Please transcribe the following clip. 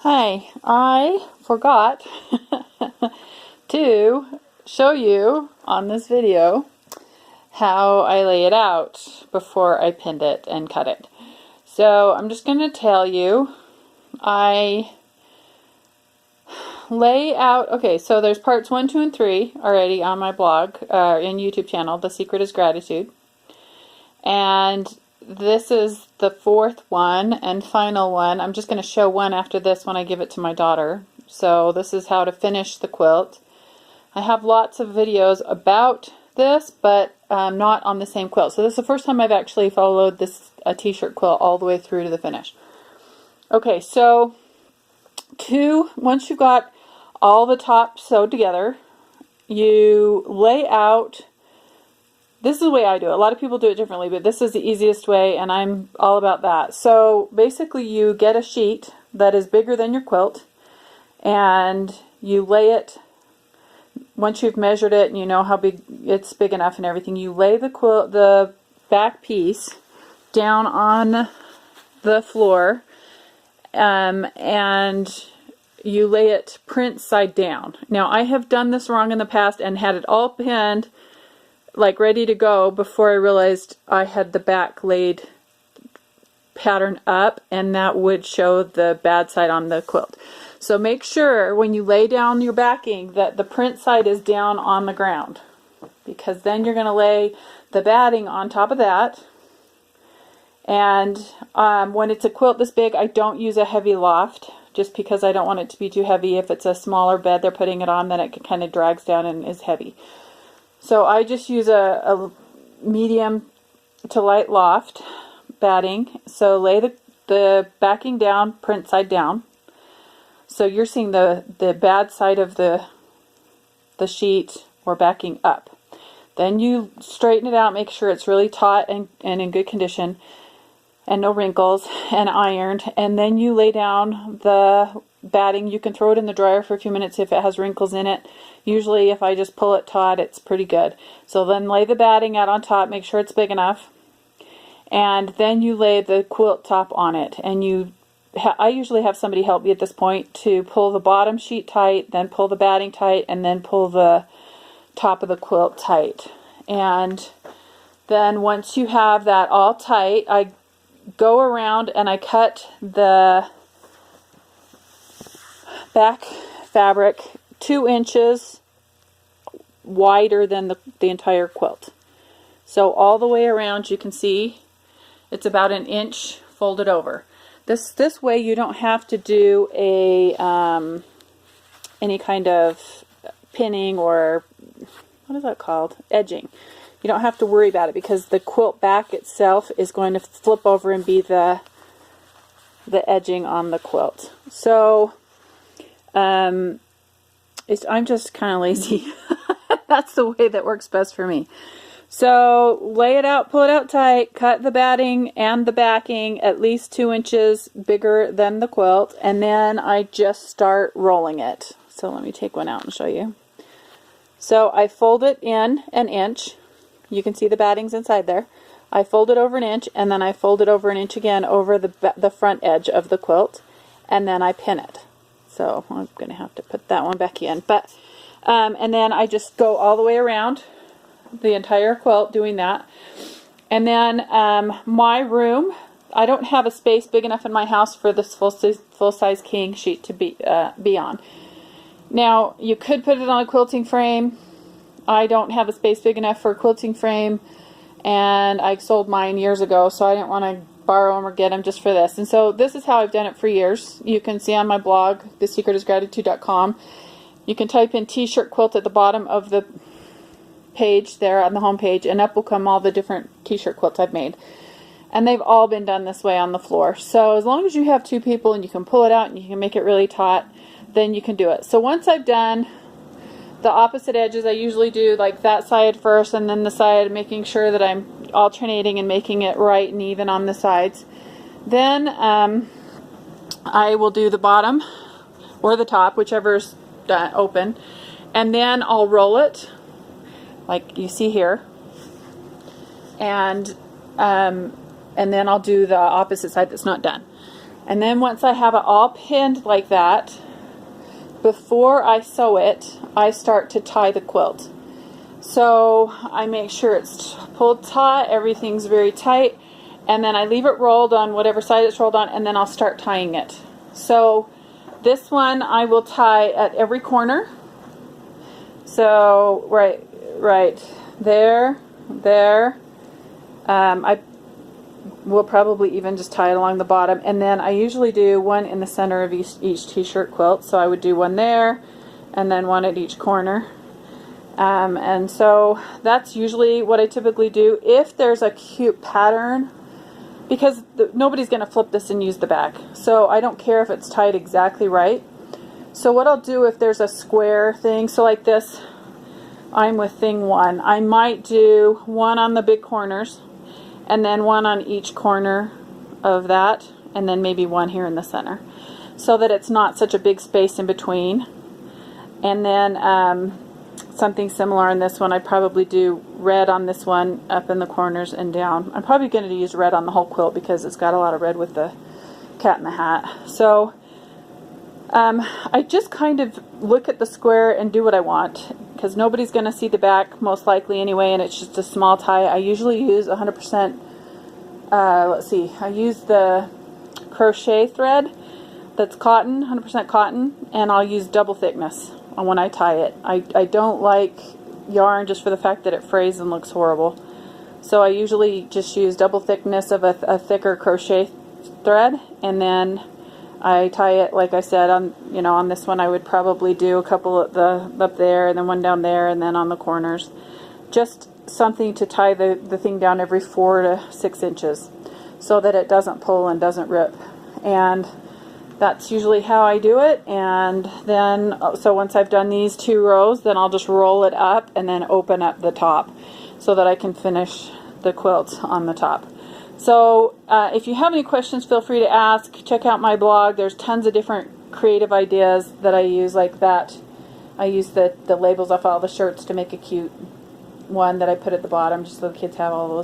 Hi, I forgot to show you on this video how I lay it out before I pinned it and cut it. So I'm just going to tell you, I lay out, okay, so there's parts 1, 2, and 3 already on my blog, and YouTube channel, The Secret is Gratitude. And this is the fourth one and final one. I'm just going to show one after this when I give it to my daughter. So this is how to finish the quilt. I have lots of videos about this, but not on the same quilt. So this is the first time I've actually followed this t-shirt quilt all the way through to the finish. Okay, so once you've got all the tops sewed together, you lay out. This is the way I do it. A lot of people do it differently, but this is the easiest way, and I'm all about that. So basically you get a sheet that is bigger than your quilt, and you lay it, once you've measured it and you know how big it's big enough and everything, you lay the back piece down on the floor, and you lay it print side down. Now I have done this wrong in the past and had it all pinned like ready to go before I realized I had the back laid pattern up, and that would show the bad side on the quilt. So make sure when you lay down your backing that the print side is down on the ground, because then you're going to lay the batting on top of that. And when it's a quilt this big, I don't use a heavy loft just because I don't want it to be too heavy. If it's a smaller bed they're putting it on, then it kind of drags down and is heavy. So I just use a medium to light loft batting. So lay the backing down, print side down. So you're seeing the bad side of the sheet or backing up. Then you straighten it out, make sure it's really taut and in good condition and no wrinkles and ironed. And then you lay down the batting. You can throw it in the dryer for a few minutes if it has wrinkles in it. Usually if I just pull it taut, it's pretty good. So then lay the batting out on top, make sure it's big enough, and then you lay the quilt top on it. And I usually have somebody help me at this point to pull the bottom sheet tight, then pull the batting tight, and then pull the top of the quilt tight. And then once you have that all tight, I go around and I cut the back fabric 2 inches wider than the entire quilt. So all the way around you can see it's about 1 inch folded over. This way you don't have to do any kind of pinning or what is that called? Edging. You don't have to worry about it because the quilt back itself is going to flip over and be the edging on the quilt. So I'm just kind of lazy. That's the way that works best for me. So lay it out, pull it out tight, cut the batting and the backing at least 2 inches bigger than the quilt, and then I just start rolling it. So let me take one out and show you. So I fold it in 1 inch. You can see the batting's inside there. I fold it over 1 inch, and then I fold it over 1 inch again over the front edge of the quilt, and then I pin it. So I'm going to have to put that one back in. But and then I just go all the way around the entire quilt doing that. And then my room, I don't have a space big enough in my house for this full-size king sheet to be on. Now, you could put it on a quilting frame. I don't have a space big enough for a quilting frame, and I sold mine years ago, so I didn't want to borrow them or get them just for this. And so this is how I've done it for years. You can see on my blog, thesecretisgratitude.com. You can type in t-shirt quilt at the bottom of the page there on the home page, and up will come all the different t-shirt quilts I've made. And they've all been done this way on the floor. So as long as you have 2 people and you can pull it out and you can make it really taut, then you can do it. So once I've done the opposite edges, I usually do like that side first and then the side, making sure that I'm alternating and making it right and even on the sides. Then I will do the bottom or the top, whichever's open, and then I'll roll it like you see here, and then I'll do the opposite side that's not done. And then once I have it all pinned like that, before I sew it, I start to tie the quilt. So I make sure it's pulled taut, everything's very tight, and then I leave it rolled on whatever side it's rolled on, and then I'll start tying it. So this one I will tie at every corner. So right there. I will probably even just tie it along the bottom, and then I usually do one in the center of each t-shirt quilt. So I would do one there, and then one at each corner. And so that's usually what I typically do. If there's a cute pattern, because nobody's going to flip this and use the back, so I don't care if it's tied exactly right. So what I'll do if there's a square thing, so like this, I'm with thing 1, I might do one on the big corners, and then one on each corner of that, and then maybe one here in the center, so that it's not such a big space in between. And then something similar on this one, I'd probably do red on this one up in the corners and down. I'm probably going to use red on the whole quilt because it's got a lot of red with the cat in the hat. So I just kind of look at the square and do what I want, because nobody's going to see the back most likely anyway, and it's just a small tie. I usually use 100%, let's see, I use the crochet thread that's cotton, 100% cotton, and I'll use double thickness when I tie it. I don't like yarn just for the fact that it frays and looks horrible. So I usually just use double thickness of a thicker crochet thread, and then I tie it, like I said, on this one I would probably do a couple at up there, and then one down there, and then on the corners. Just something to tie the thing down every 4 to 6 inches so that it doesn't pull and doesn't rip. And that's usually how I do it. And then, so once I've done these 2 rows, then I'll just roll it up and then open up the top so that I can finish the quilt on the top. So if you have any questions, feel free to ask. Check out my blog. There's tons of different creative ideas that I use, like that. I use the labels off all the shirts to make a cute one that I put at the bottom, just so the kids have all